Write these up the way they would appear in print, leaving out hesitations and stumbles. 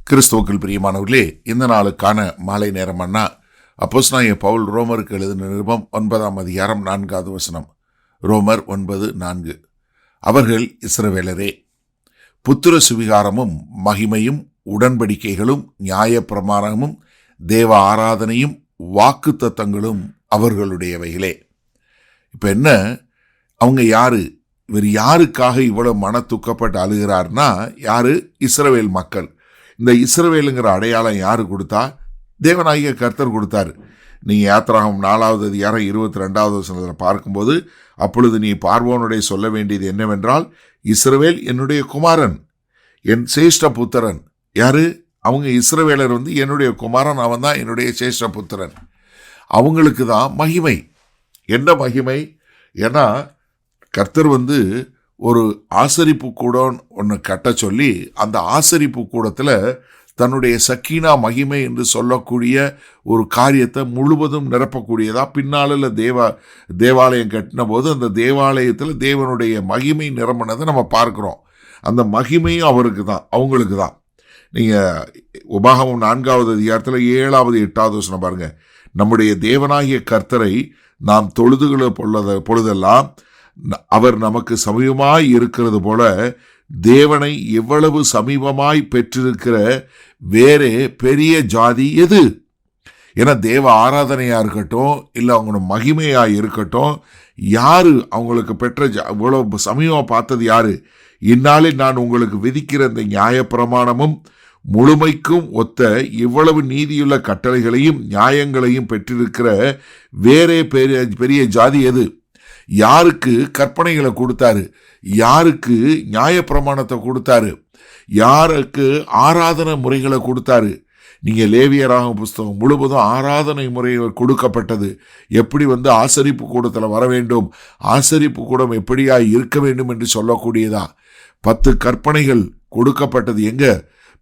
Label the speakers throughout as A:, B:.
A: கிறிஸ்துவுக்குள் பிரியமானவர்களே, இந்த நாளுக்கான மாலை நேரம் அண்ணா அப்போஸ்தலனாகிய பவுல் ரோமருக்கு எழுதின நிருபம் 9ஆம் அதிகாரம் 4வது வசனம். ரோமர் 9:4. அவர்கள் இஸ்ரவேலரே, புத்திர சுவிகாரமும் மகிமையும் உடன்படிக்கைகளும் நியாய பிரமாணமும் தேவ ஆராதனையும் வாக்கு தத்தங்களும் அவர்களுடையவைகளே. இப்ப என்ன, அவங்க யாரு? இவர் யாருக்காக இவ்வளவு மன துக்கப்பட்டு அழுகிறார்னா யாரு? இஸ்ரவேல் மக்கள். இந்த இஸ்ரவேலுங்கிற அடையாளம் யாரு கொடுத்தா? தேவனாகிய கர்த்தர் கொடுத்தாரு. நீங்க யாத்திராகமம் 4வது அதிகாரம் 22வது வசனத்தில் பார்க்கும்போது, அப்பொழுது நீ பார்வோனுடைய சொல்ல வேண்டியது என்னவென்றால், இஸ்ரவேல் என்னுடைய குமாரன், என் சேஷ்ட புத்திரன். யாரு? அவங்க இஸ்ரவேலர் என்னுடைய குமாரன், அவன் தான் என்னுடைய சேஷ்ட புத்திரன். அவங்களுக்கு தான் மகிமை. என்ன மகிமை? ஏன்னா கர்த்தர் ஒரு ஆசரிப்பு கூடம் ஒன்று கட்ட சொல்லி, அந்த ஆசரிப்பு கூடத்தில் தன்னுடைய சக்கீனா மகிமை என்று சொல்லக்கூடிய ஒரு காரியத்தை முழுவதும் நிரப்பக்கூடியதா பின்னாளில் தேவாலயம் கட்டின போது அந்த தேவாலயத்தில் தேவனுடைய மகிமை நிரம்பினதை நம்ம பார்க்குறோம். அந்த மகிமையும் அவருக்கு தான், அவங்களுக்கு தான். நீங்கள் உபாகமம் 4வது அதிகாரத்தில் 7வது 8வது வசனம் பாருங்க. நம்முடைய தேவனாகிய கர்த்தரை நாம் தொழுதுகிற பொழுதெல்லாம் அவர் நமக்கு சமீபமாய் இருக்கிறது போல தேவனை எவ்வளவு சமீபமாய் பெற்றிருக்கிற வேறே பெரிய ஜாதி எது? ஏன்னா தேவ ஆராதனையா இருக்கட்டும், இல்லை அவங்களோட மகிமையா இருக்கட்டும், யாரு அவங்களுக்கு பெற்ற இவ்வளவு சமீபமா பார்த்தது யாரு? இந்நாளில் நான் உங்களுக்கு விதிக்கிற இந்த நியாய பிரமாணமும் முழுமைக்கும் ஒத்த இவ்வளவு நீதியுள்ள கட்டளைகளையும் நியாயங்களையும் பெற்றிருக்கிற வேறே பெரிய ஜாதி எது? யாருக்கு கற்பனைகளை கொடுத்தாரு? யாருக்கு நியாய பிரமாணத்தை கொடுத்தாரு? யாருக்கு ஆராதனை முறைகளை கொடுத்தாரு? நீங்க லேவியராகும் புஸ்தகம் முழுவதும் ஆராதனை முறைகள் கொடுக்கப்பட்டது. எப்படி ஆசரிப்பு கூடத்தில் வர வேண்டும், ஆசரிப்பு கூடம் எப்படியா இருக்க வேண்டும் என்று சொல்லக்கூடியதா 10 கற்பனைகள் கொடுக்கப்பட்டது. எங்க?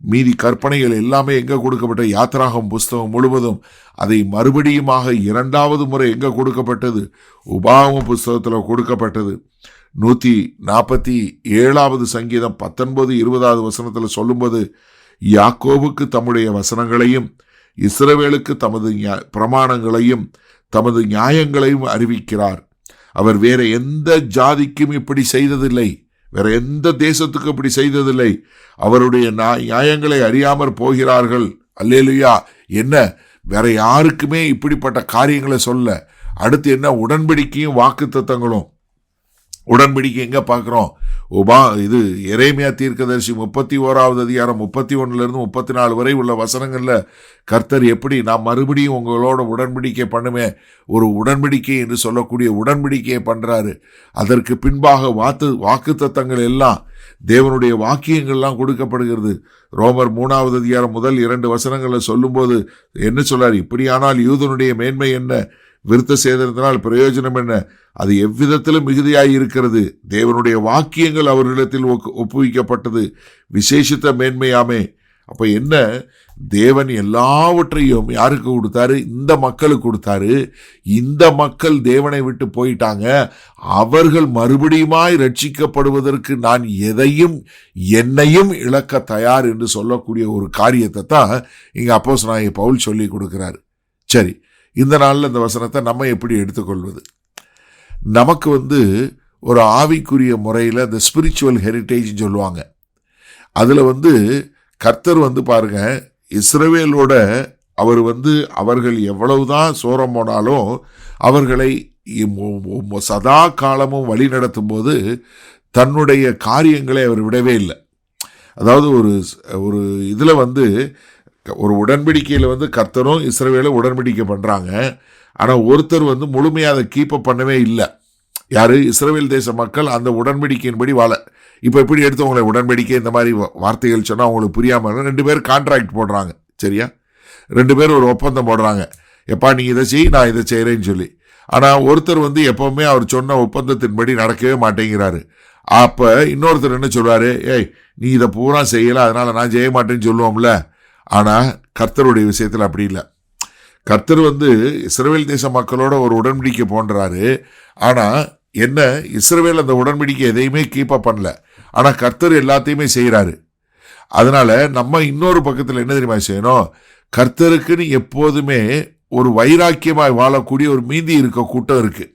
A: மீதி கற்பனைகள் எல்லாமே எங்க கொடுக்கப்பட்ட? யாத்திராகம் புஸ்தகம் முழுவதும். அதை மறுபடியுமாக 2வது முறை எங்க கொடுக்கப்பட்டது? உபாகம புஸ்தகத்தில் கொடுக்கப்பட்டது. 147வது சங்கீதம் 19-20வது வசனத்தில் சொல்லும்போது, யாக்கோபுக்கு தம்முடைய வசனங்களையும் இஸ்ரவேலுக்கு தமது பிரமாணங்களையும் தமது நியாயங்களையும் அறிவிக்கிறார். அவர் வேற எந்த ஜாதிக்கும் இப்படி செய்ததில்லை, வேற எந்த தேசத்துக்கு இப்படி செய்ததில்லை. அவருடைய நியாயங்களை அறியாமற் போகிறார்கள். அல்லேலூயா. என்ன, வேற யாருக்குமே இப்படிப்பட்ட காரியங்களை சொல்ல. அடுத்து என்ன? உடன்படிக்கையும் வாக்கு தத்தங்களும். உடன்படிக்கை எங்க பார்க்கிறோம்? இது எரேமியா தீர்க்கதரிசி 31வது அதிகாரம் 31 34 வரை உள்ள வசனங்கள்ல கர்த்தர் எப்படி நான் மறுபடியும் உங்களோட உடன்படிக்கை பண்ணுமே, ஒரு உடன்படிக்கை என்று சொல்லக்கூடிய உடன்படிக்கையை பண்றாரு. அதற்கு பின்பாக வாக்கு தத்தங்கள் எல்லாம் தேவனுடைய வாக்கியங்கள்லாம் கொடுக்கப்படுகிறது. ரோமர் 3வது அதிகாரம் முதல் 2 வசனங்களை சொல்லும்போது என்ன சொல்றாரு? இப்படியானால் யூதனுடைய மேன்மை என்ன, விருத்த சேதனத்தினால் பிரயோஜனம் என்ன? அது எவ்விதத்திலும் மிகுதியாய் இருக்கிறது. தேவனுடைய வாக்கியங்கள் அவர்களிடத்தில் ஒப்புவிக்கப்பட்டது, விசேஷித்த மேன்மையாமே. அப்ப என்ன, தேவன் எல்லாவற்றையும் யாருக்கு கொடுத்தாரு? இந்த மக்களுக்கு கொடுத்தாரு. இந்த மக்கள் தேவனை விட்டு போயிட்டாங்க. அவர்கள் மறுபடியுமாய் ரட்சிக்கப்படுவதற்கு நான் எதையும் என்னையும் இழக்க தயார் என்று சொல்லக்கூடிய ஒரு காரியத்தை தான் இங்க அப்போஸ்தலனாகிய பவுல் சொல்லி கொடுக்கிறாரு. சரி, இந்த நாளில் இந்த வசனத்தை நம்ம எப்படி எடுத்துக்கொள்வது? நமக்கு ஒரு ஆவிக்குரிய முறையில் இந்த ஸ்பிரிச்சுவல் ஹெரிட்டேஜ் சொல்லுவாங்க. அதில் கர்த்தர் பாருங்க, இஸ்ரவேலோட அவர் அவர்கள் எவ்வளவுதான் சோரம் போனாலும் அவர்களை சதா காலமும் வழி நடத்தும் போது தன்னுடைய காரியங்களை அவர் விடவே இல்லை. அதாவது ஒரு இதில் ஒரு உடன்படிக்கையில் கர்த்தரும் இஸ்ரவேலும் உடன்படிக்கை பண்ணுறாங்க. ஆனால் ஒருத்தர் முழுமையாக அதை கீப்பப் பண்ணவே இல்லை. யாரு? இஸ்ரவேல் தேச மக்கள் அந்த உடன்படிக்கையின்படி வாழ. இப்போ எப்படி எடுத்தவங்களை உடன்படிக்கை இந்த மாதிரி வார்த்தைகள் சொன்னால் அவங்களுக்கு புரியாமல் 2 பேர் கான்ட்ராக்ட் போடுறாங்க. சரியா? 2 பேர் ஒரு ஒப்பந்தம் போடுறாங்க. எப்பா நீ இதை செய், நான் இதை செய்கிறேன்னு சொல்லி. ஆனால் ஒருத்தர் எப்பவுமே அவர் சொன்ன ஒப்பந்தத்தின்படி நடக்கவே மாட்டேங்கிறாரு. அப்போ இன்னொருத்தர் என்ன சொல்வாரு? ஏய், நீ இதை பூரா செய்யலை, அதனால நான் செய்ய மாட்டேன்னு சொல்லுவோம்ல. ஆனால் கர்த்தருடைய விஷயத்தில் அப்படி இல்லை. கர்த்தர் இஸ்ரவேல் தேச மக்களோட ஒரு உடன்படிக்கை போன்றாரு. ஆனால் என்ன, இஸ்ரவேல் அந்த உடன்படிக்கை எதையுமே கீப்பப் பண்ணல. ஆனால் கர்த்தர் எல்லாத்தையுமே செய்கிறாரு. அதனால நம்ம இன்னொரு பக்கத்தில் என்ன தெரியுமா செய்யணும், கர்த்தருக்குன்னு எப்போதுமே ஒரு வைராக்கியமாய் வாழக்கூடிய ஒரு மீதி இருக்க கூட்டம் இருக்கு.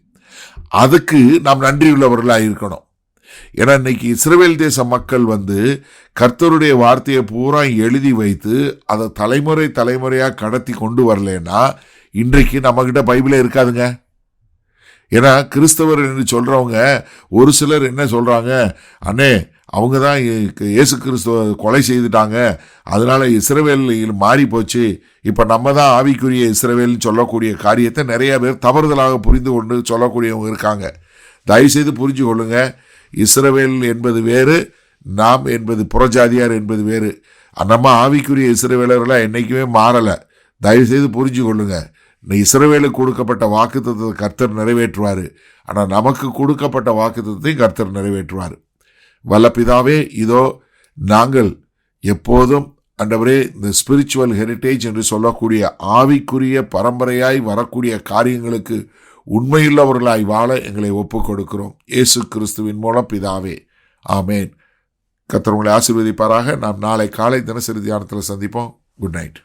A: அதுக்கு நாம் நன்றி உள்ளவர்களாக இருக்கணும். ஏன்னா இன்னைக்கு இஸ்ரவேல் தேச மக்கள் கர்த்தருடைய வார்த்தையை பூரா எழுதி வைத்து அதை தலைமுறை தலைமுறையாக கடத்தி கொண்டு வரலன்னா இன்றைக்கு நம்மகிட்ட பைபிளே இருக்காதுங்க. ஏன்னா கிறிஸ்தவர் என்று சொல்றவங்க ஒரு சிலர் என்ன சொல்றாங்க, அண்ணே அவங்க தான் இயேசு கிறிஸ்துவ கொலை செய்துட்டாங்க, அதனால இஸ்ரவேல் மாறி போச்சு, இப்ப நம்ம தான் ஆவிக்குரிய இஸ்ரவேல்னு சொல்லக்கூடிய காரியத்தை நிறைய பேர் தவறுதலாக புரிந்து கொண்டு சொல்லக்கூடியவங்க இருக்காங்க. தயவுசெய்து புரிஞ்சு கொள்ளுங்க, இஸ்ரவேல் என்பது வேறு, நாம் என்பது புறஜாதியார் என்பது வேறு. நம்ம ஆவிக்குரிய இஸ்ரவேலர்களாக என்னைக்குமே மாறலை. தயவுசெய்து புரிஞ்சு கொள்ளுங்க. இஸ்ரவேலுக்கு கொடுக்கப்பட்ட வாக்குத்தத்தத்தை கர்த்தர் நிறைவேற்றுவார். ஆனால் நமக்கு கொடுக்கப்பட்ட வாக்குத்தத்தையும் கர்த்தர் நிறைவேற்றுவார். வல்ல பிதாவே, இதோ நாங்கள் எப்போதும் ஆண்டவரே இந்த ஸ்பிரிச்சுவல் ஹெரிட்டேஜ் என்று சொல்லக்கூடிய ஆவிக்குரிய பரம்பரையாய் வரக்கூடிய காரியங்களுக்கு உண்மையுள்ளவர்களாய் வாழ எங்களை ஒப்புக் கொடுக்கிறோம். இயேசு கிறிஸ்துவின் மூலம் பிதாவே, ஆமேன். கர்த்தர் உங்களை ஆசீர்வதிப்பாராக. நாம் நாளை காலை தினசரி தியானத்தில் சந்திப்போம். Good night.